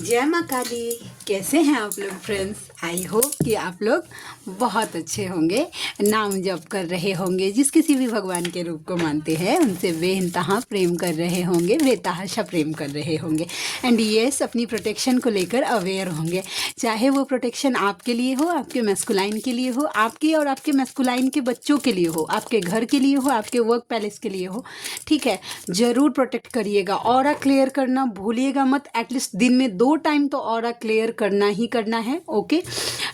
जय माँ काली। कैसे हैं आप लोग फ्रेंड्स? आई होप कि आप लोग बहुत अच्छे होंगे, नाम जप कर रहे होंगे, जिस किसी भी भगवान के रूप को मानते हैं उनसे बेइंतहा प्रेम कर रहे होंगे, बेतहाशा प्रेम कर रहे होंगे। एंड यस, अपनी प्रोटेक्शन को लेकर अवेयर होंगे, चाहे वो प्रोटेक्शन आपके लिए हो, आपके मैस्कुलाइन के लिए हो, आपके और आपके मैस्कुलाइन के बच्चों के लिए हो, आपके घर के लिए हो, आपके वर्क पैलेस के लिए हो। ठीक है, ज़रूर प्रोटेक्ट करिएगा। ऑरा क्लियर करना भूलिएगा मत। एटलीस्ट दिन में 2 टाइम तो ऑरा क्लियर करना ही करना है। ओके।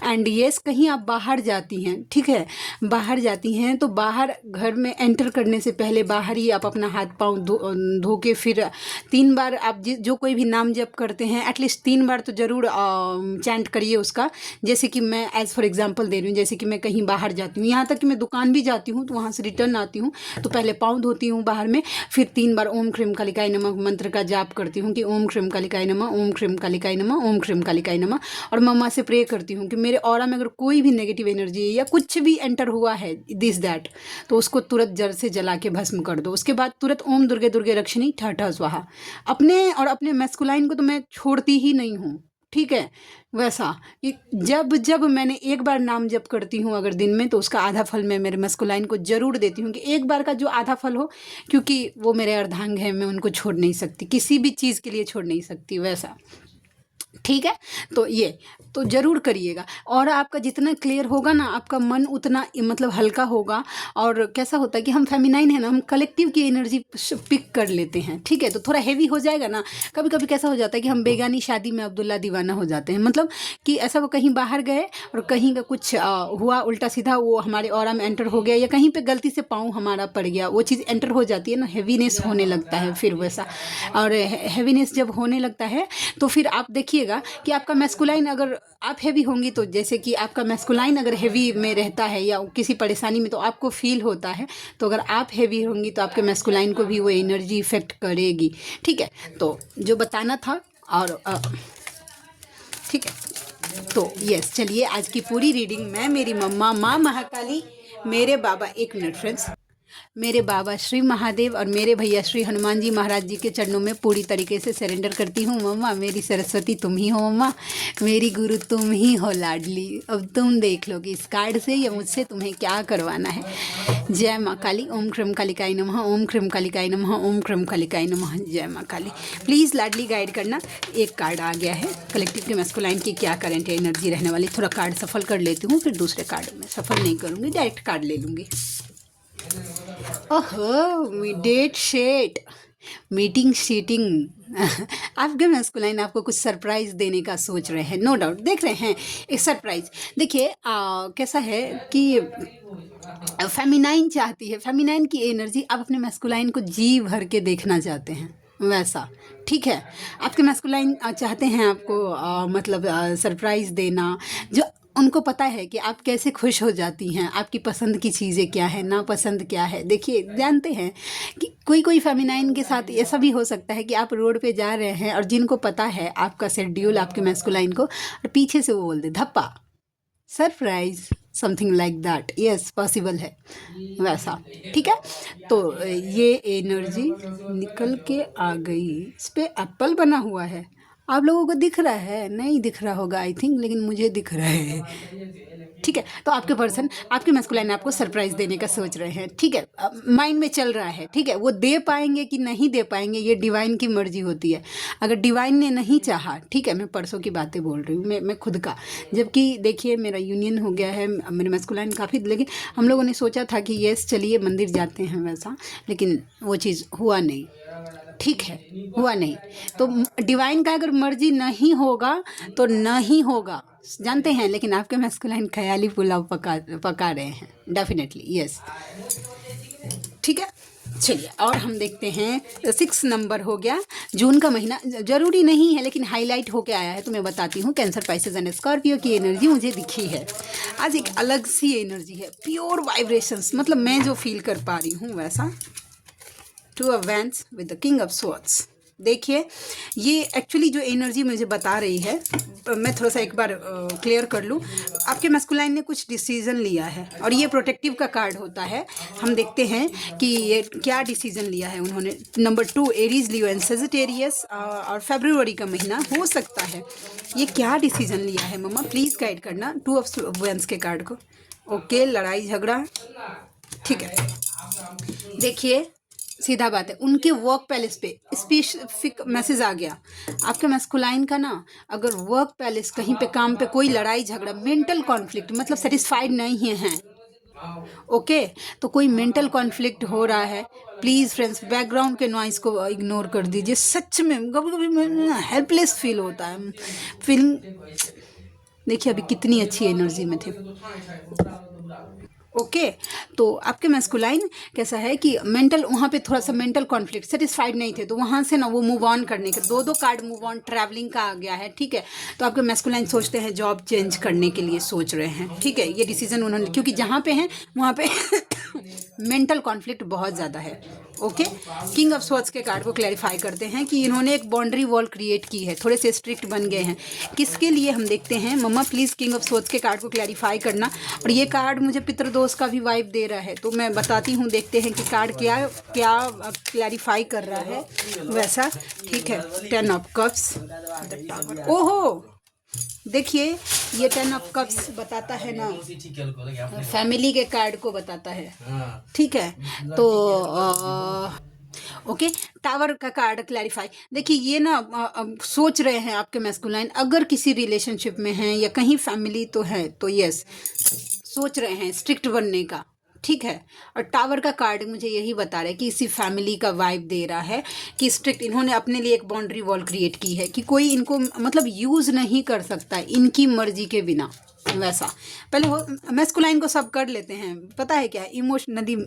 एंड यस, कहीं आप बाहर जाती हैं, ठीक है, बाहर जाती हैं तो बाहर घर में एंटर करने से पहले बाहर ही आप अपना हाथ पाँव धो के फिर 3 बार आप जो कोई भी नाम जप करते हैं एटलीस्ट 3 बार तो ज़रूर चैंट करिए उसका। जैसे कि मैं एज़ फॉर एग्जांपल दे रही हूँ, जैसे कि मैं कहीं बाहर जाती हूँ, यहाँ तक कि मैं दुकान भी जाती हूँ तो वहाँ से रिटर्न आती हूँ तो पहले पाँव धोती हूँ बाहर में, फिर 3 बार ओम क्रीम कालिकाय नमः मंत्र का जाप करती हूँ कि ओम क्रीम कालिकाय नमः, ओम क्रीम कालिकाय नमः, ओम क्रीम कालिकाय नमः। और मम्मा से प्रे करती हूँ कि मेरे ऑरा में अगर कोई भी नेगेटिव एनर्जी या कुछ भी एंटर हुआ है दिस दैट, तो उसको तुरंत जड़ से जला के भस्म कर दो। उसके बाद तुरंत ओम दुर्गे दुर्गे रक्षिणी ठा स्वाहा। अपने और अपने मैस्कुलाइन को तो मैं छोड़ती ही नहीं हूँ। ठीक है, वैसा कि जब जब मैंने एक बार नाम जप करती हूँ अगर दिन में, तो उसका आधा फल मैं मेरे मस्कुलाइन को ज़रूर देती हूँ कि एक बार का जो आधा फल हो, क्योंकि वो मेरे अर्धांग हैं, मैं उनको छोड़ नहीं सकती, किसी भी चीज़ के लिए छोड़ नहीं सकती वैसा। ठीक है, तो ये तो ज़रूर करिएगा। और आपका जितना क्लियर होगा ना, आपका मन उतना मतलब हल्का होगा। और कैसा होता है कि हम फेमिनाइन है ना, हम कलेक्टिव की एनर्जी पिक कर लेते हैं। ठीक है, तो थोड़ा हैवी हो जाएगा ना। कभी कभी कैसा हो जाता है कि हम बेगानी शादी में अब्दुल्ला दीवाना हो जाते हैं, मतलब कि ऐसा वो कहीं बाहर गए और कहीं का कुछ हुआ उल्टा सीधा, वो हमारे ऑरा में एंटर हो गया, या कहीं पे गलती से पाँव हमारा पड़ गया, वो चीज़ एंटर हो जाती है ना, हैवीनेस होने लगता है फिर वैसा। और हैवीनेस जब होने लगता है तो फिर आप देखिएगा कि आपका मैस्कुलाइन, अगर आप हैवी होंगी तो जैसे कि आपका मैस्कुलाइन अगर हैवी में रहता है या किसी परेशानी में तो आपको फील होता है, तो अगर आप हैवी होंगी तो आपके मैस्कुलाइन को भी वो एनर्जी इफेक्ट करेगी। ठीक है, तो जो बताना था। और ठीक है, तो यस, चलिए आज की पूरी रीडिंग मैं, मेरी मम्मा माँ महाकाली, मेरे बाबा, एक मिनट फ्रेंड्स, मेरे बाबा श्री महादेव और मेरे भैया श्री हनुमान जी महाराज जी के चरणों में पूरी तरीके से सरेंडर करती हूँ। मम्मा मेरी सरस्वती तुम ही हो, मम्मा मेरी गुरु तुम ही हो लाडली। अब तुम देख लो कि इस कार्ड से या मुझसे तुम्हें क्या करवाना है। जय माँ काली। ओम क्रीम कालिकाय नमः, ओम क्रीम कालिकाय नमः, ओम क्रीम कालिकाय नमः। जय माँ काली। प्लीज़ लाडली गाइड करना। एक कार्ड आ गया है, कलेक्टिव के मैस्कुलाइन की क्या करंट एनर्जी रहने वाली। थोड़ा कार्ड सफल कर लेती हूँ, फिर दूसरे कार्ड में सफल नहीं करूँगी, डायरेक्ट कार्ड ले लूँगी। ओहो, डेट शेट, मीटिंग शीटिंग। आपके मैस्कुलाइन आपको कुछ सरप्राइज देने का सोच रहे हैं, नो डाउट। देख रहे हैं एक सरप्राइज। देखिए कैसा है कि फेमिनाइन चाहती है, फेमिनाइन की एनर्जी आप अपने मैस्कुलाइन को जी भर के देखना चाहते हैं वैसा। ठीक है, आपके मैस्कुलाइन चाहते हैं आपको मतलब सरप्राइज देना, जो उनको पता है कि आप कैसे खुश हो जाती हैं, आपकी पसंद की चीज़ें क्या है, नापसंद क्या है। देखिए, जानते हैं कि कोई कोई फेमिनाइन के साथ ऐसा भी हो सकता है कि आप रोड पे जा रहे हैं और जिनको पता है आपका शेड्यूल आपके मैस्कुलाइन को, और पीछे से वो बोल दे धप्पा surprise, something like that. Yes, possible है वैसा। ठीक है, तो ये एनर्जी निकल के आ गई। इस पे एप्पल बना हुआ है, आप लोगों को दिख रहा है? नहीं दिख रहा होगा आई थिंक, लेकिन मुझे दिख रहा है। ठीक है, तो आपके पर्सन, आपके मैस्कुलाइन आपको सरप्राइज देने का सोच रहे हैं। ठीक है, माइंड में चल रहा है। ठीक है, वो दे पाएंगे कि नहीं दे पाएंगे ये डिवाइन की मर्जी होती है। अगर डिवाइन ने नहीं चाहा, ठीक है, मैं परसों की बातें बोल रही हूँ, मैं खुद का, जबकि देखिए मेरा यूनियन हो गया है, मेरे मैस्कुलाइन काफ़ी, लेकिन हम लोगों ने सोचा था कि यस चलिए मंदिर जाते हैं वैसा, लेकिन वो चीज़ हुआ नहीं। ठीक है, हुआ नहीं। तो डिवाइन का अगर मर्जी नहीं होगा तो नहीं होगा, जानते हैं। लेकिन आपके मैस्कुलाइन ख्याली पुलाव पका रहे हैं डेफिनेटली। यस, ठीक है, चलिए और हम देखते हैं 6 नंबर हो गया। जून का महीना जरूरी नहीं है लेकिन हाईलाइट होके आया है तो मैं बताती हूँ। कैंसर, पाइसेस एंड स्कॉर्पियो की एनर्जी मुझे दिखी है आज। एक अलग सी एनर्जी है, प्योर वाइब्रेशंस, मतलब मैं जो फील कर पा रही हूँ वैसा। Two of wands with the king of swords. देखिए ये एक्चुअली जो एनर्जी मुझे बता रही है, मैं थोड़ा सा एक बार क्लियर कर लूँ। आपके मैस्कुलाइन ने कुछ डिसीजन लिया है और ये प्रोटेक्टिव का कार्ड होता है। हम देखते हैं कि ये क्या डिसीजन लिया है उन्होंने। Number 2 Aries, Leo and Sagittarius, और फरवरी का महीना हो सकता है। ये क्या डिसीजन लिया है मम्मा, प्लीज़ गाइड करना। 2 ऑफ वेंस के कार्ड को। ओके, लड़ाई झगड़ा, ठीक है। देखिए सीधा बात है, उनके वर्क पैलेस पे स्पेसिफिक मैसेज आ गया आपके मैस्कुलाइन का ना। अगर वर्क पैलेस कहीं पे काम पे कोई लड़ाई झगड़ा, मेंटल कॉन्फ्लिक्ट, मतलब सेटिस्फाइड नहीं है, ओके, तो कोई मेंटल कॉन्फ्लिक्ट हो रहा है। प्लीज़ फ्रेंड्स बैकग्राउंड के नॉइस को इग्नोर कर दीजिए। सच में कभी कभी हेल्पलेस फील होता है। फीलिंग देखिए अभी कितनी अच्छी एनर्जी में थे। ओके, तो आपके मैस्कुलाइन कैसा है कि मेंटल, वहाँ पे थोड़ा सा मेंटल कॉन्फ्लिक्ट, सेटिस्फाइड नहीं थे, तो वहाँ से ना वो मूव ऑन करने के 2 कार्ड मूव ऑन ट्रैवलिंग का आ गया है, ठीक है। तो आपके मैस्कुलाइन सोचते हैं जॉब चेंज करने के लिए सोच रहे हैं, ठीक है। ये डिसीजन उन्होंने, क्योंकि जहाँ पे हैं वहाँ पे मेंटल कॉन्फ्लिक्ट बहुत ज़्यादा है। ओके, किंग ऑफ स्वॉर्ड्स के कार्ड को क्लैरिफाई करते हैं कि इन्होंने एक बाउंड्री वॉल क्रिएट की है, थोड़े से स्ट्रिक्ट बन गए हैं। किसके लिए हम देखते हैं मम्मा, प्लीज़ किंग ऑफ स्वॉर्ड्स के कार्ड को क्लैरिफाई करना। और ये कार्ड मुझे पितृदोष का भी वाइब दे रहा है, तो मैं बताती हूँ, देखते हैं कि कार्ड क्या क्या क्लैरिफाई कर रहा है वैसा, ठीक है। 10 ऑफ कप्स, ओहो देखिए ये 10 ऑफ कप्स बताता है ना, फैमिली के कार्ड को बताता है, ठीक है। तो ओके, टावर का कार्ड क्लैरिफाई। देखिए ये ना सोच रहे हैं आपके मैस्कुलाइन, अगर किसी रिलेशनशिप में हैं या कहीं फैमिली तो है, तो यस सोच रहे हैं स्ट्रिक्ट बनने का, ठीक है। और टावर का कार्ड मुझे यही बता रहा है कि इसी फैमिली का वाइब दे रहा है कि स्ट्रिक्ट, इन्होंने अपने लिए एक बाउंड्री वॉल क्रिएट की है कि कोई इनको मतलब यूज़ नहीं कर सकता इनकी मर्जी के बिना, वैसा। पहले वो मैस्कुलाइन को सब कर लेते हैं, पता है क्या, इमोशनली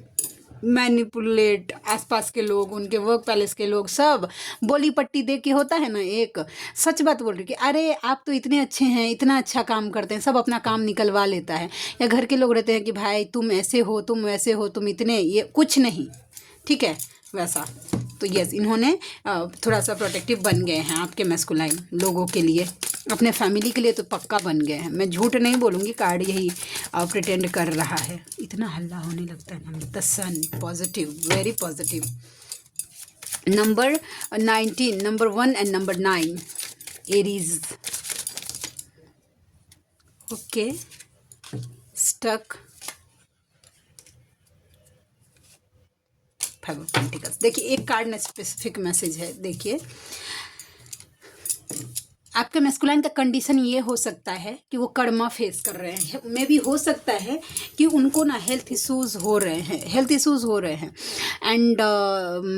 मैनिपुलेट, आसपास के लोग, उनके वर्क पैलेस के लोग सब बोली पट्टी दे के, होता है ना एक सच बात बोल रही कि अरे आप तो इतने अच्छे हैं, इतना अच्छा काम करते हैं, सब अपना काम निकलवा लेता है। या घर के लोग रहते हैं कि भाई तुम ऐसे हो, तुम वैसे हो, तुम इतने, ये कुछ नहीं, ठीक है वैसा। तो यस इन्होंने थोड़ा सा प्रोटेक्टिव बन गए हैं आपके मैस्कुलाइन लोगों के लिए, अपने फैमिली के लिए तो पक्का बन गए हैं। मैं झूठ नहीं बोलूँगी, कार्ड यही प्रिटेंड कर रहा है। इतना हल्ला होने लगता है ना, the sun positive, very positive. Number 19, number 1 and number 9 Aries, okay, stuck, 5 of pentacles. देखिए एक कार्ड में स्पेसिफिक मैसेज है, देखिए आपके मैस्कुलाइन का कंडीशन ये हो सकता है कि वो कर्मा फेस कर रहे हैं, मे भी हो सकता है कि उनको ना हेल्थ इश्यूज़ हो रहे हैं, एंड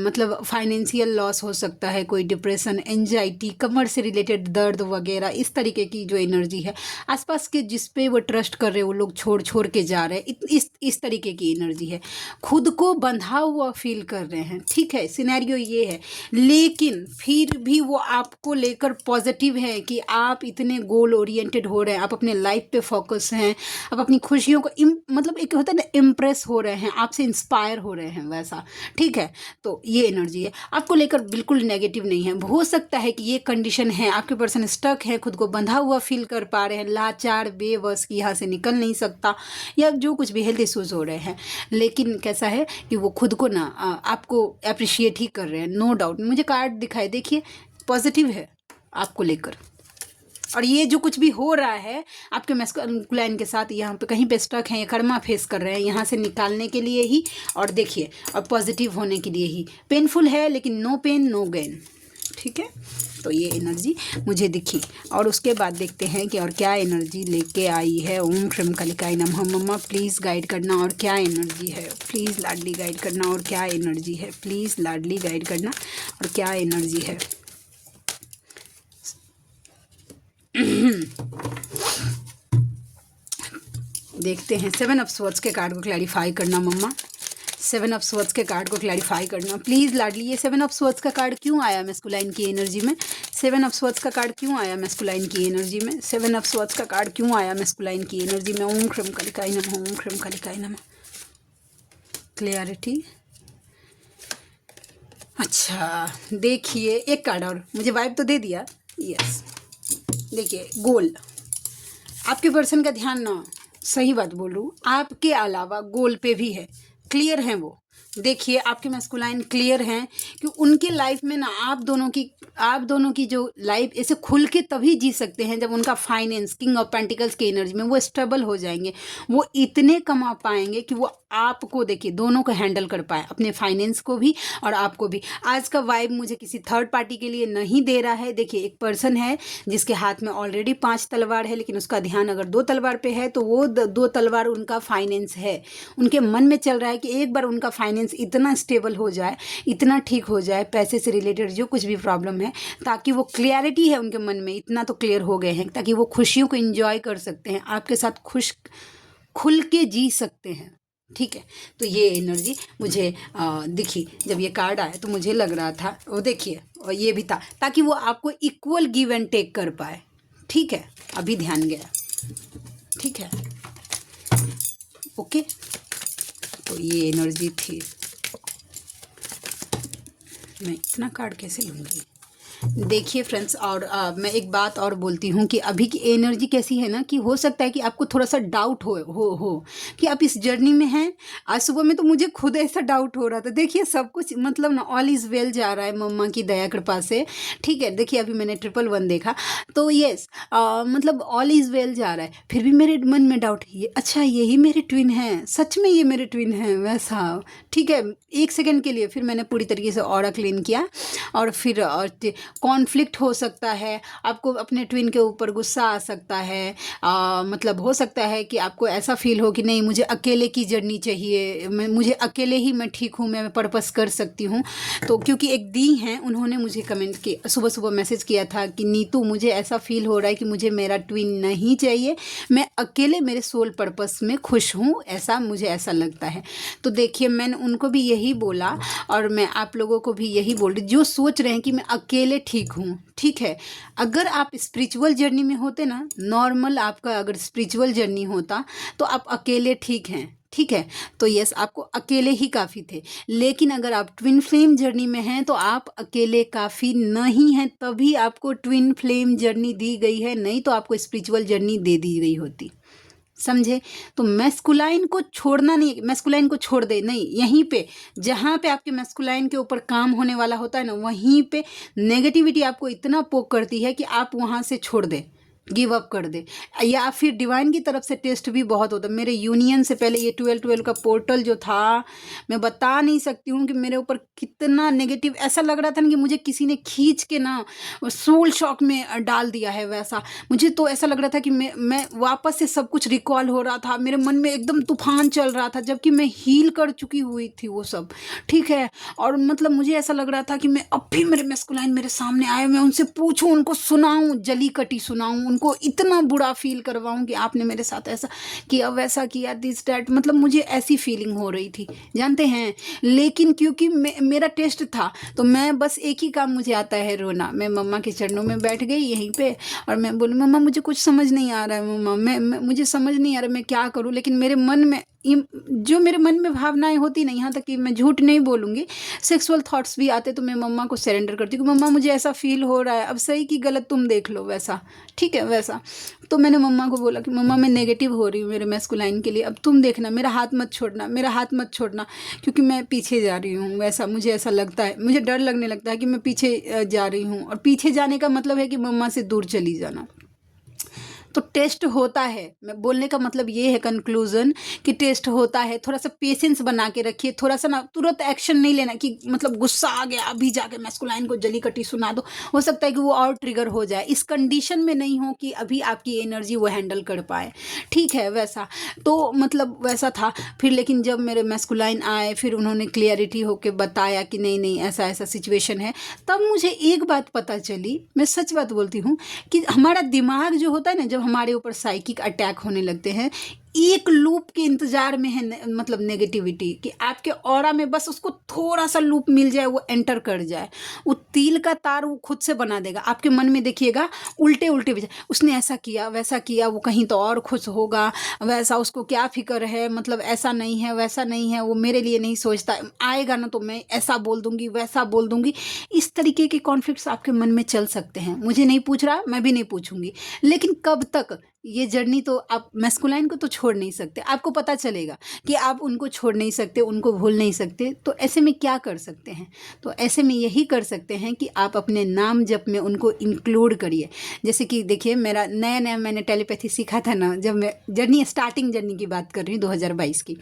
मतलब फाइनेंशियल लॉस हो सकता है, कोई डिप्रेशन, एंजाइटी, कमर से रिलेटेड दर्द वगैरह, इस तरीके की जो एनर्जी है। आसपास के जिस पे वो ट्रस्ट कर रहे हैं वो लोग छोड़ के जा रहे हैं, इस तरीके की एनर्जी है। खुद को बंधा हुआ फील कर रहे हैं, ठीक है, सिनेरियो ये है। लेकिन फिर भी वो आपको लेकर पॉजिटिव है कि आप इतने गोल ओरिएंटेड हो रहे हैं, आप अपने लाइफ पे फोकस हैं, आप अपनी खुशियों को मतलब एक होता है ना, इम्प्रेस हो रहे हैं, आपसे इंस्पायर हो रहे हैं, वैसा, ठीक है। तो ये एनर्जी है, आपको लेकर बिल्कुल नेगेटिव नहीं है। हो सकता है कि ये कंडीशन है, आपके पर्सन स्टक है, खुद को बंधा हुआ फील कर पा रहे हैं, लाचार, बेबस कि यहाँ से निकल नहीं सकता, या जो कुछ भी हेल्थ इश्यूज हो रहे हैं। लेकिन कैसा है कि वो खुद को ना आपको अप्रिशिएट ही कर रहे हैं, नो डाउट। मुझे कार्ड दिखाई, देखिए पॉजिटिव है आपको लेकर। और ये जो कुछ भी हो रहा है आपके मैस्कुलाइन के साथ, यहाँ पे कहीं पे स्टक हैं, कर्मा फेस कर रहे हैं, यहाँ से निकालने के लिए ही, और देखिए और पॉजिटिव होने के लिए ही। पेनफुल है लेकिन नो पेन नो गेन, ठीक है। तो ये एनर्जी मुझे दिखी। और उसके बाद देखते हैं कि और क्या एनर्जी लेके आई है। ओम श्रीम कालिकाय नमः। मम्मा प्लीज़ गाइड करना और क्या एनर्जी है, प्लीज़ लाडली गाइड करना और क्या एनर्जी है, प्लीज़ लाडली गाइड करना और क्या एनर्जी है। देखते हैं 7 ऑफ स्वॉर्ड्स के कार्ड को क्लैरिफाई करना मम्मा, 7 ऑफ स्वॉर्ड्स के कार्ड को क्लैरिफाई करना प्लीज़ लाडली। ये 7 ऑफ स्वॉर्ड्स का कार्ड क्यों आया मैस्कुलाइन की एनर्जी में, 7 ऑफ स्वॉर्ड्स का कार्ड क्यों आया मैस्कुलाइन की एनर्जी में, 7 ऑफ स्वॉर्ड्स का कार्ड क्यों आया मैस्कुलाइन की एनर्जी में। ओम ह्रीम कालिकाय नमः, ओम ह्रीम कालिकाय नमः। क्लियरिटी, अच्छा देखिए, एक कार्ड और मुझे वाइब तो दे दिया। यस, देखिए गोल, आपके पर्सन का ध्यान ना, सही बात बोल रही हूँ, आपके अलावा गोल पे भी है, क्लियर हैं वो। देखिए आपके मैस्कुलाइन क्लियर हैं कि उनके लाइफ में ना आप दोनों की जो लाइफ ऐसे खुल के तभी जी सकते हैं जब उनका फाइनेंस, किंग ऑफ पेंटिकल्स की एनर्जी में वो स्टेबल हो जाएंगे। वो इतने कमा पाएंगे कि वो आपको, देखिए, दोनों को हैंडल कर पाए, अपने फाइनेंस को भी और आपको भी। आज का वाइब मुझे किसी थर्ड पार्टी के लिए नहीं दे रहा है। देखिए एक पर्सन है जिसके हाथ में ऑलरेडी 5 तलवार है, लेकिन उसका ध्यान अगर 2 तलवार पे है तो वो 2 तलवार उनका फाइनेंस है। उनके मन में चल रहा है कि एक बार उनका फाइनेंस इतना स्टेबल हो जाए, इतना ठीक हो जाए, पैसे से रिलेटेड जो कुछ भी प्रॉब्लम है, ताकि वो क्लियरिटी है उनके मन में, इतना तो क्लियर हो गए हैं ताकि वो खुशियों को एंजॉय कर सकते हैं, आपके साथ खुल के जी सकते हैं। ठीक है, तो ये एनर्जी मुझे दिखी जब ये कार्ड आया तो मुझे लग रहा था, वो देखिए, और ये भी था ताकि वो आपको इक्वल गिव एंड टेक कर पाए। ठीक है, अभी ध्यान गया। ठीक है, ओके, तो ये एनर्जी थी। मैं इतना कार्ड कैसे लूँगी? देखिए फ्रेंड्स, और मैं एक बात और बोलती हूँ कि अभी की एनर्जी कैसी है ना, कि हो सकता है कि आपको थोड़ा सा डाउट हो कि आप इस जर्नी में हैं। आज सुबह में तो मुझे खुद ऐसा डाउट हो रहा था। देखिए सब कुछ मतलब ना ऑल इज़ वेल जा रहा है मम्मा की दया कृपा से। ठीक है, देखिए अभी मैंने 111 देखा तो यस, मतलब ऑल इज़ वेल जा रहा है। फिर भी मेरे मन में डाउट है, ये अच्छा यही मेरे ट्विन हैं, सच में ये मेरे ट्विन हैं वैसा। ठीक है, 1 सेकेंड के लिए फिर मैंने पूरी तरीके से ऑरा क्लीन किया और फिर कॉन्फ्लिक्ट हो सकता है, आपको अपने ट्विन के ऊपर गुस्सा आ सकता है, मतलब हो सकता है कि आपको ऐसा फील हो कि नहीं मुझे अकेले की जर्नी चाहिए, मुझे अकेले ही मैं ठीक हूँ, मैं पर्पस कर सकती हूँ। तो क्योंकि एक दी हैं, उन्होंने मुझे कमेंट किया, सुबह सुबह मैसेज किया था कि नीतू मुझे ऐसा फील हो रहा है कि मुझे मेरा ट्विन नहीं चाहिए, मैं अकेले मेरे सोल पर्पस में खुश हूँ, ऐसा मुझे ऐसा लगता है। तो देखिए मैंने उनको भी यही बोला और मैं आप लोगों को भी यही बोल रही, जो सोच रहे हैं कि मैं अकेले ठीक हूँ। ठीक है, अगर आप स्पिरिचुअल जर्नी में होते ना, नॉर्मल आपका अगर स्पिरिचुअल जर्नी होता तो आप अकेले ठीक हैं। ठीक है, तो यस आपको अकेले ही काफ़ी थे, लेकिन अगर आप ट्विन फ्लेम जर्नी में हैं तो आप अकेले काफ़ी नहीं हैं, तभी आपको ट्विन फ्लेम जर्नी दी गई है, नहीं तो आपको स्पिरिचुअल जर्नी दे दी गई होती। समझे? तो मैस्कुलाइन को छोड़ना नहीं, मैस्कुलाइन को छोड़ दे नहीं, यहीं पे जहाँ पे आपके मैस्कुलाइन के ऊपर काम होने वाला होता है ना, वहीं पे नेगेटिविटी आपको इतना पोक करती है कि आप वहाँ से छोड़ दें, गिव अप कर दे। या फिर डिवाइन की तरफ से टेस्ट भी बहुत होता है। मेरे यूनियन से पहले ये 12 का पोर्टल जो था, मैं बता नहीं सकती हूँ कि मेरे ऊपर कितना नेगेटिव, ऐसा लग रहा था ना कि मुझे किसी ने खींच के ना सोल शॉक में डाल दिया है वैसा। मुझे तो ऐसा लग रहा था कि मैं वापस से सब कुछ रिकॉल हो रहा था, मेरे मन में एकदम तूफान चल रहा था, जबकि मैं हील कर चुकी हुई थी वो सब। ठीक है, और मतलब मुझे ऐसा लग रहा था कि मैं अब भी मेरे मैस्कुलाइन मेरे सामने आए, मैं उनसे पूछूं, उनको सुनाऊं, जली कटी सुनाऊं, उनको इतना बुरा फील करवाऊं कि आपने मेरे साथ ऐसा किया, वैसा किया, दिस डैट, मतलब मुझे ऐसी फीलिंग हो रही थी, जानते हैं। लेकिन क्योंकि मेरा टेस्ट था तो मैं बस एक ही काम मुझे आता है, रोना। मैं मम्मा के चरणों में बैठ गई यहीं पे और मैं बोली मम्मा मुझे कुछ समझ नहीं आ रहा है, मम्मा मुझे समझ नहीं आ रहा मैं क्या करूं। लेकिन मेरे मन में जो मेरे मन में भावनाएं होती नहीं, यहाँ तक कि मैं झूठ नहीं बोलूँगी, सेक्सुअल थॉट्स भी आते तो मैं मम्मा को सरेंडर करती हूँ, मम्मा मुझे ऐसा फील हो रहा है, अब सही कि गलत तुम देख लो, वैसा। ठीक है, वैसा। तो मैंने मम्मा को बोला कि मम्मा मैं नेगेटिव हो रही हूँ मेरे मैस्कुलाइन के लिए, अब तुम देखना, मेरा हाथ मत छोड़ना, मेरा हाथ मत छोड़ना, क्योंकि मैं पीछे जा रही हूँ, वैसा मुझे ऐसा लगता है, मुझे डर लगने लगता है कि मैं पीछे जा रही हूँ। और पीछे जाने का मतलब है कि मम्मा से दूर चली जाना। तो टेस्ट होता है, मैं बोलने का मतलब ये है कंक्लूजन कि टेस्ट होता है, थोड़ा सा पेशेंस बना के रखिए, थोड़ा सा ना तुरंत एक्शन नहीं लेना कि मतलब गुस्सा आ गया अभी जाके मैस्कुलाइन को जली कटी सुना दो, हो सकता है कि वो और ट्रिगर हो जाए, इस कंडीशन में नहीं हो कि अभी आपकी एनर्जी वो हैंडल कर पाए। ठीक है, वैसा तो मतलब वैसा था। फिर लेकिन जब मेरे मैस्कुलाइन आए, फिर उन्होंने क्लियरिटी होके बताया कि नहीं नहीं ऐसा ऐसा सिचुएशन है, तब मुझे एक बात पता चली, मैं सच बात बोलती हूँ, कि हमारा दिमाग जो होता है ना, जब हमारे ऊपर साइकिक अटैक होने लगते हैं, एक लूप के इंतजार में है मतलब नेगेटिविटी, कि आपके ऑरा में बस उसको थोड़ा सा लूप मिल जाए, वो एंटर कर जाए, वो तिल का तार वो खुद से बना देगा आपके मन में। देखिएगा उल्टे उल्टे विचार, उसने ऐसा किया वैसा किया, वो कहीं तो और खुश होगा, वैसा उसको क्या फिक्र है, मतलब ऐसा नहीं है वैसा नहीं है, वो मेरे लिए नहीं सोचता, आएगा ना तो मैं ऐसा बोल दूंगी वैसा बोल दूंगी। इस तरीके के कॉन्फ्लिक्ट्स आपके मन में चल सकते हैं। मुझे नहीं पूछ रहा, मैं भी नहीं पूछूंगी, लेकिन कब तक? ये जर्नी तो आप मैस्कुलाइन को तो छोड़ नहीं सकते। आपको पता चलेगा कि आप उनको छोड़ नहीं सकते, उनको भूल नहीं सकते, तो ऐसे में क्या कर सकते हैं? तो ऐसे में यही कर सकते हैं कि आप अपने नाम जप में उनको इंक्लूड करिए। जैसे कि देखिए, मेरा नया नया मैंने टेलीपैथी सीखा था ना, जब मैं स्टार्टिंग जर्नी की बात कर रही हूँ 2022 की,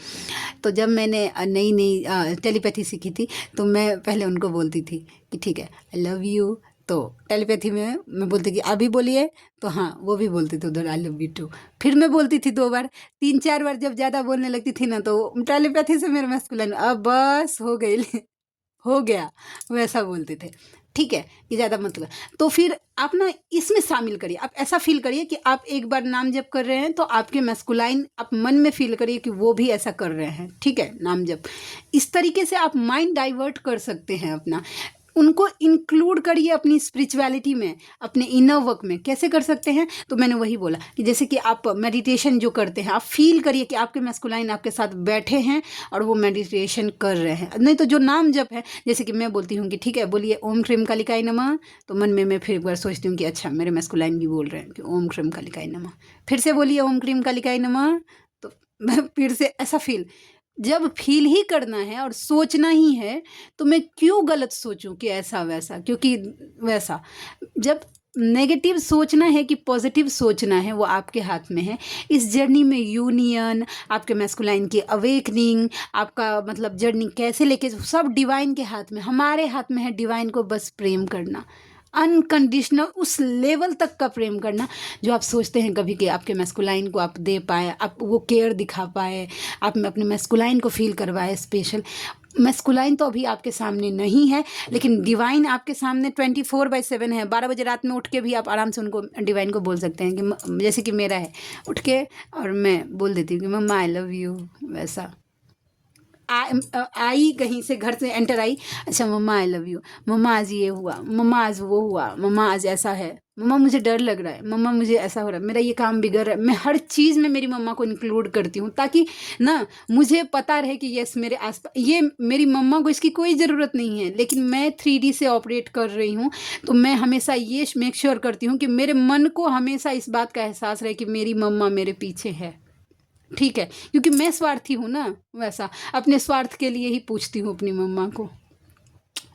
तो जब मैंने नई नई टेलीपैथी सीखी थी, तो मैं पहले उनको बोलती थी कि ठीक है आई लव यू, तो टेलीपैथी में मैं बोलती कि अभी बोलिए, तो हाँ वो भी बोलते थे उधर आई लव यू टू। फिर मैं बोलती थी 2 बार, 3-4 बार जब ज़्यादा बोलने लगती थी ना, तो टेलीपैथी से मेरा मैस्कुलाइन अब बस हो गई हो गया, वैसा बोलते थे। ठीक है, ये ज़्यादा मतलब। तो फिर आप ना इसमें शामिल करिए, आप ऐसा फील करिए कि आप एक बार नाम जप कर रहे हैं, तो आपके मैस्कुलाइन आप मन में फील करिए कि वो भी ऐसा कर रहे हैं। ठीक है, नाम जप इस तरीके से आप माइंड डाइवर्ट कर सकते हैं अपना, उनको इंक्लूड करिए अपनी स्पिरिचुअलिटी में, अपने इनर वर्क में। कैसे कर सकते हैं? तो मैंने वही बोला कि जैसे कि आप मेडिटेशन जो करते हैं, आप फील करिए कि आपके मैस्कुलाइन आपके साथ बैठे हैं और वो मेडिटेशन कर रहे हैं। नहीं तो जो नाम जप है, जैसे कि मैं बोलती हूँ कि ठीक है बोलिए ओम क्रीम कालिकाय नमः, तो मन में मैं फिर एक बार सोचती हूँ कि अच्छा मेरे मैस्कुलाइन भी बोल रहे हैं कि ओम क्रीम कालिकाय नमः, फिर से बोलिए ओम क्रीम कालिकाय नमः, तो मैं फिर से ऐसा फील। जब फील ही करना है और सोचना ही है, तो मैं क्यों गलत सोचूं कि ऐसा वैसा, क्योंकि वैसा। जब नेगेटिव सोचना है कि पॉजिटिव सोचना है, वो आपके हाथ में है। इस जर्नी में यूनियन, आपके मैस्कुलाइन की अवेकनिंग, आपका मतलब जर्नी कैसे लेके, सब डिवाइन के हाथ में, हमारे हाथ में है डिवाइन को बस प्रेम करना, अनकंडीशनल उस लेवल तक का प्रेम करना जो आप सोचते हैं कभी कि आपके मैस्कुलाइन को आप दे पाए, आप वो केयर दिखा पाए, आप में अपने मैस्कुलाइन को फील करवाए स्पेशल। मैस्कुलाइन तो अभी आपके सामने नहीं है, लेकिन डिवाइन आपके सामने 24/7 है। 12 बजे रात में उठ के भी आप आराम से उनको डिवाइन को बोल सकते हैं कि जैसे कि मेरा है, उठ के और मैं बोल देती हूँ कि मम्मा आई लव यू, वैसा। आई कहीं से घर से एंटर आई, अच्छा मम्मा आई लव यू, मम्मा आज ये हुआ, मम्मा आज वो हुआ, मम्मा आज ऐसा है, मम्मा मुझे डर लग रहा है, मम्मा मुझे ऐसा हो रहा है, मेरा ये काम बिगड़ रहा है। मैं हर चीज़ में मेरी मम्मा को इंक्लूड करती हूँ, ताकि ना मुझे पता रहे कि यस मेरे आसपास, ये मेरी मम्मा को इसकी कोई ज़रूरत नहीं है, लेकिन मैं 3D से ऑपरेट कर रही हूँ, तो मैं हमेशा ये मेक श्योर करती हूँ कि मेरे मन को हमेशा इस बात का एहसास रहे कि मेरी मम्मा मेरे पीछे है। ठीक है, क्योंकि मैं स्वार्थी हूँ ना, वैसा अपने स्वार्थ के लिए ही पूछती हूँ अपनी मम्मा को,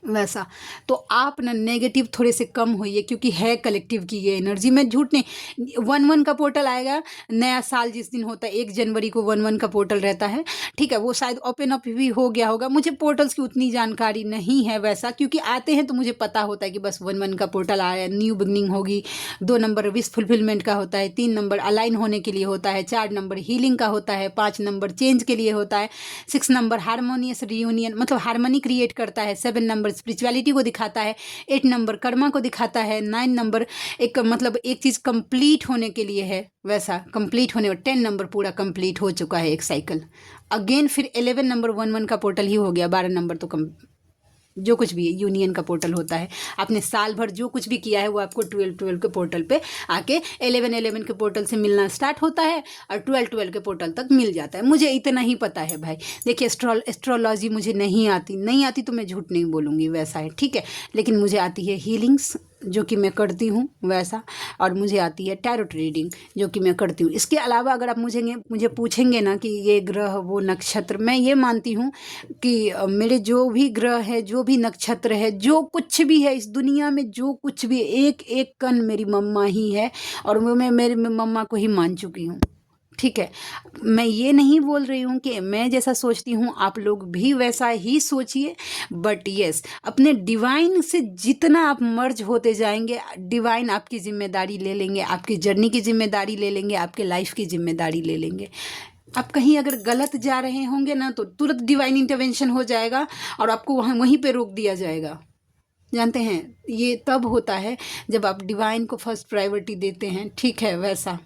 वैसा। तो आप ना नेगेटिव थोड़े से कम होइए, क्योंकि है कलेक्टिव की ये एनर्जी। मैं झूठ नहीं, 1/1 का पोर्टल आएगा, नया साल जिस दिन होता है 1 जनवरी को 1/1 का पोर्टल रहता है। ठीक है, वो शायद ओपन अप भी हो गया होगा, मुझे पोर्टल्स की उतनी जानकारी नहीं है वैसा, क्योंकि आते हैं तो मुझे पता होता है कि बस 1/1 का पोर्टल आया, न्यू बिगनिंग होगी। 2 नंबर विश फुलफिलमेंट का होता है, 3 नंबर अलाइन होने के लिए होता है, 4 नंबर हीलिंग का होता है, 5 नंबर चेंज के लिए होता है, 6 नंबर हारमोनियस रियूनियन मतलब हारमोनी क्रिएट करता है, 7 नंबर स्पिरिचुअलिटी को दिखाता है, 8 नंबर कर्मा को दिखाता है, 9 नंबर एक मतलब एक चीज़ कंप्लीट होने के लिए है, वैसा कंप्लीट होने, 10 नंबर पूरा कंप्लीट हो चुका है एक साइकिल। अगेन फिर 11 नंबर 1/1 का पोर्टल ही हो गया, 12 नंबर तो जो कुछ भी यूनियन का पोर्टल होता है, आपने साल भर जो कुछ भी किया है वो आपको 12 के पोर्टल पे आके 11 के पोर्टल से मिलना स्टार्ट होता है और 12 के पोर्टल तक मिल जाता है। मुझे इतना ही पता है भाई। देखिए एस्ट्रोलॉजी मुझे नहीं आती तो मैं झूठ नहीं बोलूँगी, वैसा है। ठीक है, लेकिन मुझे आती है हीलिंग्स जो कि मैं करती हूँ वैसा, और मुझे आती है टैरोट रीडिंग जो कि मैं करती हूँ। इसके अलावा अगर आप मुझे पूछेंगे ना कि ये ग्रह वो नक्षत्र, मैं ये मानती हूँ कि मेरे जो भी ग्रह है, जो भी नक्षत्र है, जो कुछ भी है इस दुनिया में, जो कुछ भी एक एक कण मेरी मम्मा ही है, और वो मैं मेरी मम्मा को ही मान चुकी हूँ। ठीक है, मैं ये नहीं बोल रही हूँ कि मैं जैसा सोचती हूँ आप लोग भी वैसा ही सोचिए, बट यस अपने डिवाइन से जितना आप मर्ज होते जाएंगे, डिवाइन आपकी जिम्मेदारी ले लेंगे, आपकी जर्नी की जिम्मेदारी ले लेंगे, आपके लाइफ की जिम्मेदारी ले लेंगे। आप कहीं अगर गलत जा रहे होंगे ना, तो तुरंत डिवाइन इंटरवेंशन हो जाएगा और आपको वहीं पे रोक दिया जाएगा। जानते हैं, ये तब होता है जब आप डिवाइन को फर्स्ट प्रायोरिटी देते हैं। ठीक है, वैसा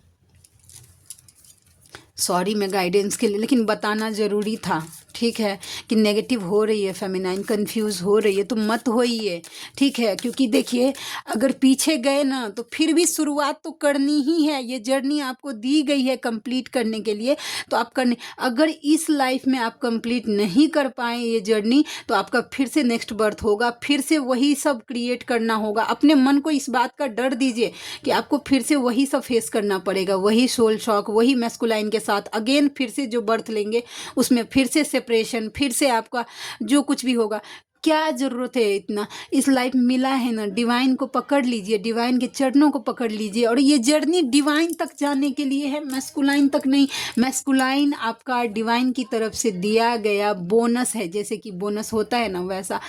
सॉरी मैं गाइडेंस के लिए, लेकिन बताना ज़रूरी था। ठीक है कि नेगेटिव हो रही है फेमिनाइन, कंफ्यूज हो रही है तो मत होइए। ठीक है, क्योंकि देखिए अगर पीछे गए ना तो फिर भी शुरुआत तो करनी ही है। ये जर्नी आपको दी गई है कंप्लीट करने के लिए, तो आप करने, अगर इस लाइफ में आप कंप्लीट नहीं कर पाए ये जर्नी तो आपका फिर से नेक्स्ट बर्थ होगा, फिर से वही सब क्रिएट करना होगा। अपने मन को इस बात का डर दीजिए कि आपको फिर से वही सब फेस करना पड़ेगा, वही सोल शॉक, वही मैस्कुलाइन के साथ अगेन फिर से जो बर्थ लेंगे उसमें फिर से सेपरेशन, फिर से आपका जो कुछ भी होगा। क्या ज़रूरत है इतना? इस लाइफ मिला है ना, डिवाइन को पकड़ लीजिए, डिवाइन के चरणों को पकड़ लीजिए। और ये जर्नी डिवाइन तक जाने के लिए है, मैस्कुलाइन तक नहीं। मैस्कुलाइन आपका डिवाइन की तरफ से दिया गया बोनस है, जैसे कि बोनस होता है ना, वैसा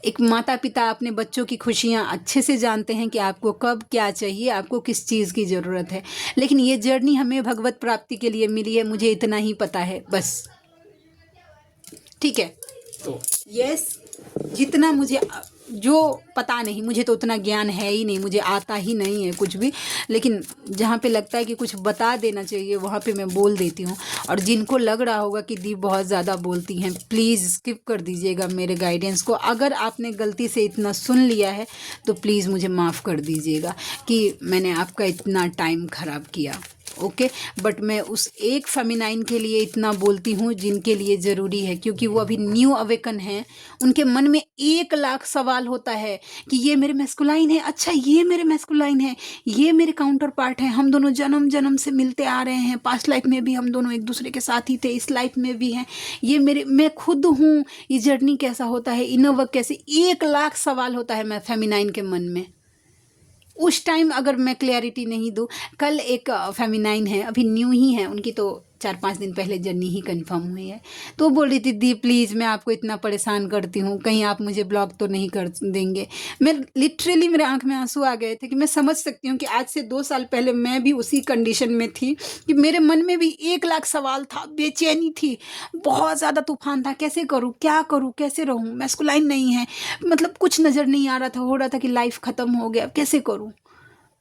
एक माता पिता अपने बच्चों की खुशियाँ अच्छे से जानते हैं कि आपको कब क्या चाहिए, आपको किस चीज़ की ज़रूरत है। लेकिन ये जर्नी हमें भगवत प्राप्ति के लिए मिली है, मुझे इतना ही पता है बस। ठीक है, तो यस, जितना मुझे जो पता नहीं, मुझे तो उतना ज्ञान है ही नहीं, मुझे आता ही नहीं है कुछ भी। लेकिन जहाँ पे लगता है कि कुछ बता देना चाहिए वहाँ पे मैं बोल देती हूँ। और जिनको लग रहा होगा कि दी बहुत ज़्यादा बोलती हैं, प्लीज़ स्किप कर दीजिएगा मेरे गाइडेंस को। अगर आपने गलती से इतना सुन लिया है तो प्लीज़ मुझे माफ़ कर दीजिएगा कि मैंने आपका इतना टाइम ख़राब किया। ओके, बट मैं उस एक फेमिनाइन के लिए इतना बोलती हूँ जिनके लिए ज़रूरी है, क्योंकि वो अभी न्यू अवेकन हैं। उनके मन में 1 लाख सवाल होता है कि ये मेरे मैस्कुलाइन है, अच्छा ये मेरे मैस्कुलाइन है, ये मेरे काउंटर पार्ट हैं, हम दोनों जन्म जन्म से मिलते आ रहे हैं, पास्ट लाइफ में भी हम दोनों एक दूसरे के साथ ही थे, इस लाइफ में भी हैं, ये मेरे, मैं खुद हूँ, ये जर्नी कैसा होता है, इनर वर्क कैसे, 1 लाख सवाल होता है मैं फेमिनाइन के मन में। उस टाइम अगर मैं क्लैरिटी नहीं दूँ, कल एक फेमिनाइन है, अभी न्यू ही है, उनकी तो 4-5 दिन पहले जर्नी ही कंफर्म हुई है, तो बोल रही थी दी प्लीज़ मैं आपको इतना परेशान करती हूँ, कहीं आप मुझे ब्लॉक तो नहीं कर देंगे। मैं लिटरली, मेरे आंख में आंसू आ गए थे कि मैं समझ सकती हूँ कि आज से 2 साल पहले मैं भी उसी कंडीशन में थी कि मेरे मन में भी 1 लाख सवाल था, बेचैनी थी, बहुत ज़्यादा तूफान था, कैसे करूँ, क्या करूँ, कैसे रहूँ, मैस्कुलाइन नहीं है, मतलब कुछ नज़र नहीं आ रहा था, हो रहा था कि लाइफ ख़त्म हो गया, कैसे करूँ।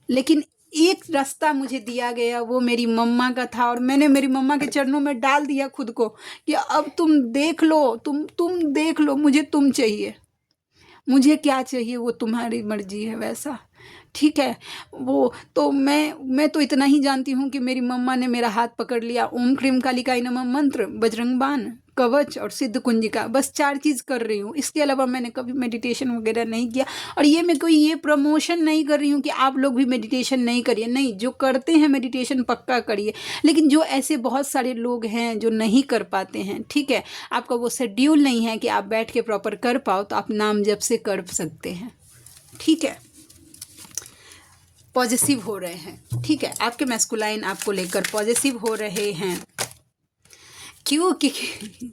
लेकिन एक रास्ता मुझे दिया गया, वो मेरी मम्मा का था, और मैंने मेरी मम्मा के चरणों में डाल दिया खुद को कि अब तुम देख लो, तुम देख लो, मुझे तुम चाहिए, मुझे क्या चाहिए वो तुम्हारी मर्जी है वैसा। ठीक है, वो तो मैं तो इतना ही जानती हूँ कि मेरी मम्मा ने मेरा हाथ पकड़ लिया, ओम क्रीम कालिकाय नमः मंत्र, बजरंग बाण, कवच और सिद्ध कुंजिका, बस 4 चीज़ कर रही हूँ। इसके अलावा मैंने कभी मेडिटेशन वगैरह नहीं किया। और ये मैं कोई ये प्रमोशन नहीं कर रही हूँ कि आप लोग भी मेडिटेशन नहीं करिए, नहीं, जो करते हैं मेडिटेशन पक्का करिए। लेकिन जो ऐसे बहुत सारे लोग हैं जो नहीं कर पाते हैं, ठीक है, आपका वो शेड्यूल नहीं है कि आप बैठ के प्रॉपर कर पाओ, तो आप नाम जप से कर सकते हैं। ठीक है, पॉजिटिव हो रहे हैं, ठीक है, आपके मैस्कुलाइन आपको लेकर पॉजिटिव हो रहे हैं। क्यों? क्योंकि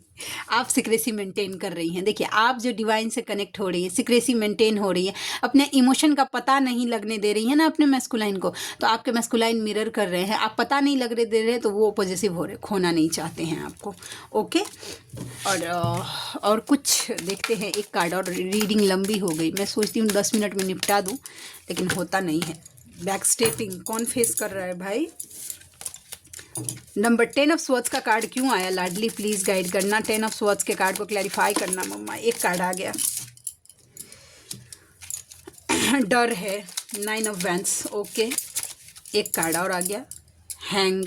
आप सिक्रेसी मेंटेन कर रही हैं। देखिए, आप जो डिवाइन से कनेक्ट हो रही है, सिक्रेसी मेंटेन हो रही है, अपने इमोशन का पता नहीं लगने दे रही है ना अपने मैस्कुलाइन को, तो आपके मैस्कुलाइन मिरर कर रहे हैं, आप पता नहीं लगने दे रहे, तो वो पॉजिटिव हो रहे, खोना नहीं चाहते हैं आपको। ओके, और कुछ देखते हैं, एक कार्ड, और रीडिंग लंबी हो गई, मैं सोचती हूँ 10 मिनट में निपटा दूँ, लेकिन होता नहीं है। बैक स्टेपिंग कौन फेस कर रहा है भाई? नंबर 10 ऑफ स्वॉर्ड्स का कार्ड क्यों आया? लाडली प्लीज गाइड करना, 10 ऑफ स्वॉर्ड्स के कार्ड को क्लैरिफाई करना मम्मा। एक कार्ड आ गया, डर है, 9 ऑफ वैंड्स, ओके। एक कार्ड और आ गया, हैंग,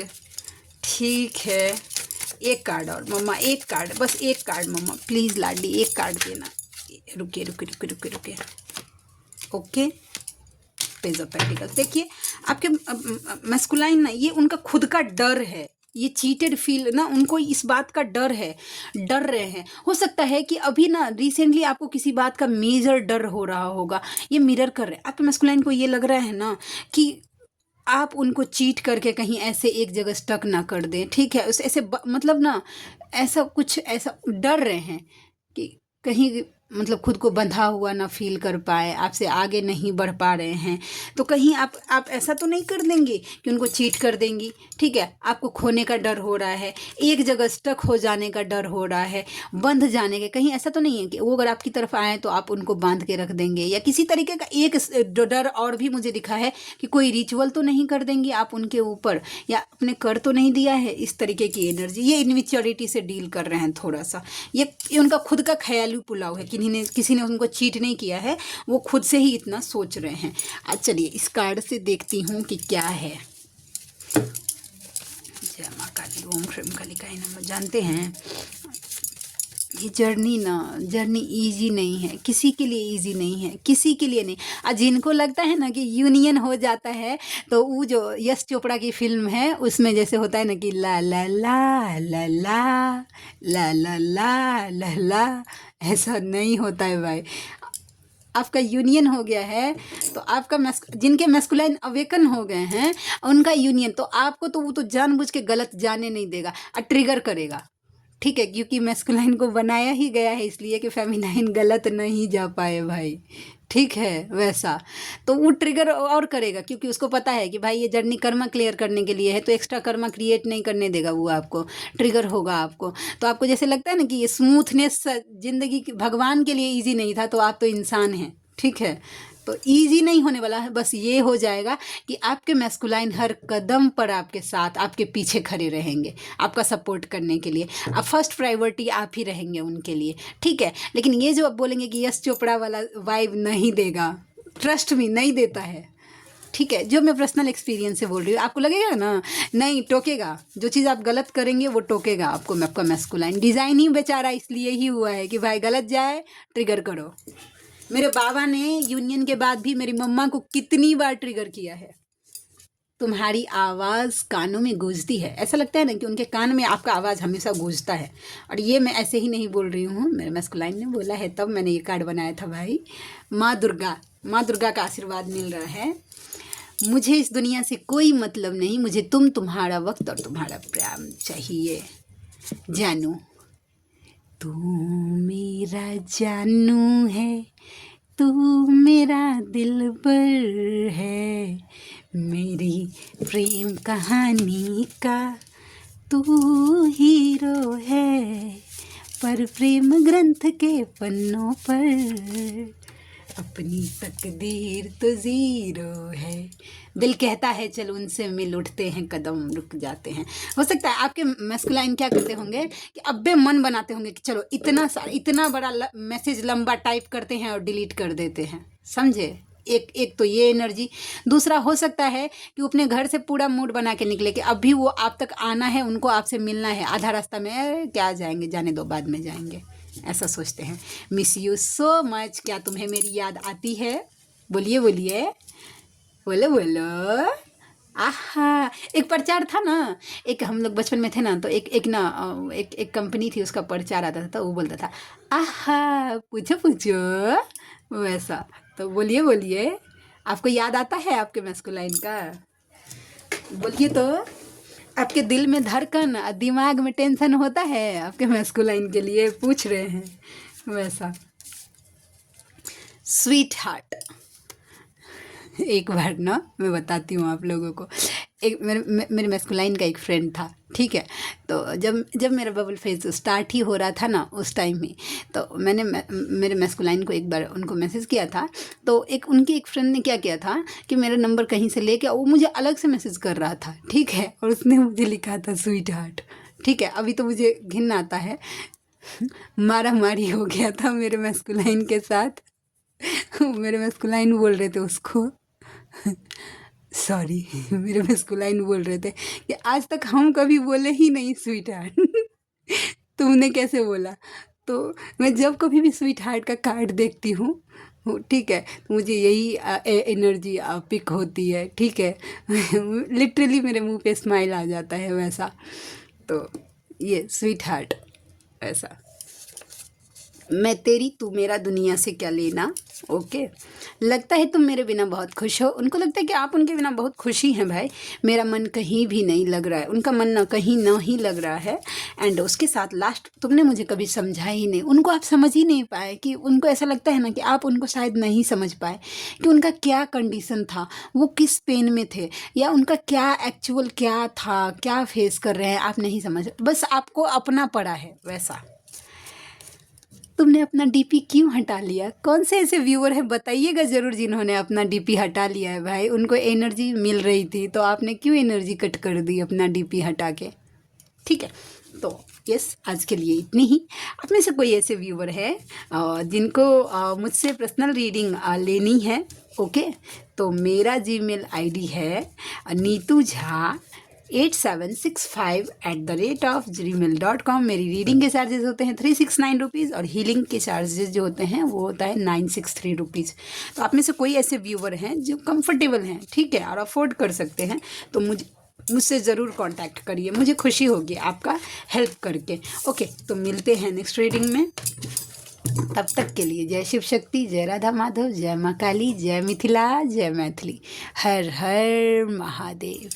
ठीक है। एक कार्ड और मम्मा, एक कार्ड, बस एक कार्ड मम्मा, प्लीज लाडली एक कार्ड देना। रुकिए रुकिए रुकिए रुकिए रुकिए, ओके। पेज ऑफ पेंटिकल्स, देखिए आपके मैस्कुलाइन ना, ये उनका खुद का डर है, ये चीटेड फील ना, उनको इस बात का डर है, डर रहे हैं। हो सकता है कि अभी ना रिसेंटली आपको किसी बात का मेजर डर हो रहा होगा, ये मिरर कर रहे हैं आपके मैस्कुलाइन को। ये लग रहा है ना कि आप उनको चीट करके कहीं ऐसे एक जगह स्टक ना कर दें, ठीक है, ऐसे मतलब ना ऐसा कुछ, ऐसा डर रहे हैं कि कहीं मतलब खुद को बंधा हुआ ना फील कर पाए, आपसे आगे नहीं बढ़ पा रहे हैं, तो कहीं आप ऐसा तो नहीं कर देंगी कि उनको चीट कर देंगी, ठीक है। आपको खोने का डर हो रहा है, एक जगह स्टक हो जाने का डर हो रहा है, बंध जाने के, कहीं ऐसा तो नहीं है कि वो अगर आपकी तरफ आए तो आप उनको बांध के रख देंगे, या किसी तरीके का एक डर और भी मुझे दिखा है कि कोई रिचुअल तो नहीं कर देंगी आप उनके ऊपर, या आपने कर तो नहीं दिया है, इस तरीके की एनर्जी। ये इनमेच्योरिटी से डील कर रहे हैं थोड़ा सा। ये उनका खुद का ख्याली पुलाव है, किसी ने उनको चीट नहीं किया है, वो खुद से ही इतना सोच रहे हैं। आज चलिए इस कार्ड से देखती हूँ कि क्या है। जय माँ काली, ओम श्रीम कालिकाय नमः। जानते हैं ये जर्नी इजी नहीं है, किसी के लिए इजी नहीं है, किसी के लिए नहीं। आज जिनको लगता है ना कि यूनियन हो जाता है, तो वो जो यश चोपड़ा की फिल्म है उसमें जैसे होता है ना कि ला ला ला ला ला ला ला ला ला ला, ऐसा नहीं होता है भाई। आपका यूनियन हो गया है तो आपका जिनके मैस्कुलाइन अवेकन हो गए हैं उनका यूनियन, तो आपको तो वो तो जानबूझ के गलत जाने नहीं देगा और ट्रिगर करेगा, ठीक है। क्योंकि मैस्कुलाइन को बनाया ही गया है इसलिए कि फेमिनाइन गलत नहीं जा पाए भाई, ठीक है। वैसा तो वो ट्रिगर और करेगा, क्योंकि उसको पता है कि भाई ये जर्नी कर्मा क्लियर करने के लिए है, तो एक्स्ट्रा कर्मा क्रिएट नहीं करने देगा वो, आपको ट्रिगर होगा आपको। तो आपको जैसे लगता है ना कि ये स्मूथनेस जिंदगी भगवान के लिए ईजी नहीं था, तो आप तो इंसान हैं, ठीक है। तो ईजी नहीं होने वाला है, बस ये हो जाएगा कि आपके मैस्कुलाइन हर कदम पर आपके साथ, आपके पीछे खड़े रहेंगे आपका सपोर्ट करने के लिए। अब फर्स्ट प्रायोरिटी आप ही रहेंगे उनके लिए, ठीक है। लेकिन ये जो आप बोलेंगे कि यश चोपड़ा वाला वाइब नहीं देगा, ट्रस्ट मी नहीं देता है, ठीक है। जो मैं पर्सनल एक्सपीरियंस से बोल रही हूँ, आपको लगेगा ना नहीं टोकेगा, जो चीज़ आप गलत करेंगे वो टोकेगा आपको। आपका मैस्कुलाइन डिज़ाइन ही बेचारा इसलिए ही हुआ है कि भाई गलत जाए ट्रिगर करो। मेरे बाबा ने यूनियन के बाद भी मेरी मम्मा को कितनी बार ट्रिगर किया है। तुम्हारी आवाज़ कानों में गूंजती है, ऐसा लगता है ना कि उनके कान में आपका आवाज़ हमेशा गूंजता है। और ये मैं ऐसे ही नहीं बोल रही हूँ, मेरे मैस्कुलाइन ने बोला है, तब मैंने ये कार्ड बनाया था भाई। माँ दुर्गा का आशीर्वाद मिल रहा है। मुझे इस दुनिया से कोई मतलब नहीं, मुझे तुम्हारा वक्त और तुम्हारा प्रेम चाहिए। जानू तू मेरा जानू है, तू मेरा दिलबर है, मेरी प्रेम कहानी का तू हीरो है, पर प्रेम ग्रंथ के पन्नों पर अपनी तकदीर तो जीरो है। दिल कहता है चल उनसे मिल, उठते हैं कदम रुक जाते हैं। हो सकता है आपके मैस्कुलाइन क्या करते होंगे कि अब्बे मन बनाते होंगे कि चलो इतना बड़ा मैसेज लंबा टाइप करते हैं और डिलीट कर देते हैं, समझे। एक तो ये एनर्जी। दूसरा हो सकता है कि वो अपने घर से पूरा मूड बना के निकले कि अभी वो आप तक आना है, उनको आपसे मिलना है, आधा रास्ता में क्या जाएंगे, जाने दो बाद में जाएंगे, ऐसा सोचते हैं। Miss you so much. क्या तुम्हें मेरी याद आती है? बोलिए बोलिए, बोलो बोलो। आहा, एक प्रचार था ना, एक हम लोग बचपन में थे ना, तो एक कंपनी थी, उसका प्रचार आता था, तो वो बोलता था आहा पूछो पूछो, वैसा। तो बोलिए बोलिए, आपको याद आता है आपके मैस्कुलाइन का? बोलिए तो। आपके दिल में धड़कन, दिमाग में टेंशन होता है आपके मैस्कुलाइन के लिए, पूछ रहे हैं वैसा। Sweet heart. एक बार ना मैं बताती हूँ आप लोगों को, एक मेरे मैस्कुलाइन का एक फ्रेंड था, ठीक है। तो जब मेरा बबल फेज स्टार्ट ही हो रहा था ना, उस टाइम में तो मैंने मेरे मैस्कुलाइन को एक बार उनको मैसेज किया था। तो उनकी एक फ्रेंड ने क्या किया था कि मेरा नंबर कहीं से लेके वो मुझे अलग से मैसेज कर रहा था, ठीक है। और उसने मुझे लिखा था स्वीट हार्ट, ठीक है। अभी तो मुझे घिन आता है, मारा मारी हो गया था मेरे मैस्कुलाइन के साथ। मेरे मैस्कुलाइन बोल रहे थे उसको सॉरी, मेरे मैस्कुलाइन बोल रहे थे कि आज तक हम कभी बोले ही नहीं स्वीट हार्ट, तुमने कैसे बोला। तो मैं जब कभी भी स्वीट हार्ट का कार्ड देखती हूँ, ठीक है, तो मुझे यही एनर्जी पिक होती है, ठीक है। लिटरली मेरे मुंह पे स्माइल आ जाता है वैसा। तो ये स्वीट हार्ट ऐसा। मैं तेरी तू मेरा दुनिया से क्या लेना। ओके, लगता है तुम मेरे बिना बहुत खुश हो। उनको लगता है कि आप उनके बिना बहुत खुशी हैं भाई। मेरा मन कहीं भी नहीं लग रहा है, उनका मन ना कहीं ना ही लग रहा है। एंड उसके साथ लास्ट, तुमने मुझे कभी समझा ही नहीं। उनको आप समझ ही नहीं पाए, कि उनको ऐसा लगता है ना कि आप उनको शायद नहीं समझ पाए कि उनका क्या कंडीशन था, वो किस पेन में थे, या उनका क्या एक्चुअल क्या था, क्या फेस कर रहे हैं, आप नहीं समझ। बस आपको अपना पड़ा है वैसा। तुमने अपना डीपी क्यों हटा लिया? कौन से ऐसे व्यूअर हैं बताइएगा ज़रूर जिन्होंने अपना डीपी हटा लिया है भाई। उनको एनर्जी मिल रही थी तो आपने क्यों एनर्जी कट कर दी अपना डीपी हटा के? ठीक है, तो यस, आज के लिए इतनी ही। आप में से कोई ऐसे व्यूअर है जिनको मुझसे पर्सनल रीडिंग लेनी है, ओके, तो मेरा जीमेल आईडी है नीतू झा 8765@gmail.com। मेरी रीडिंग के चार्जेस होते हैं 369 रुपीज़, और हीलिंग के चार्जेस जो होते हैं वो होता है 963 रुपीज़। तो आप में से कोई ऐसे व्यूअर हैं जो कंफर्टेबल हैं, ठीक है, और अफोर्ड कर सकते हैं, तो मुझसे ज़रूर कांटेक्ट करिए। मुझे खुशी होगी आपका हेल्प करके। ओके, तो मिलते हैं नेक्स्ट रीडिंग में। तब तक के लिए जय शिव शक्ति, जय राधा माधव, जय माँ काली, जय मिथिला, जय मैथिली, हर हर महादेव।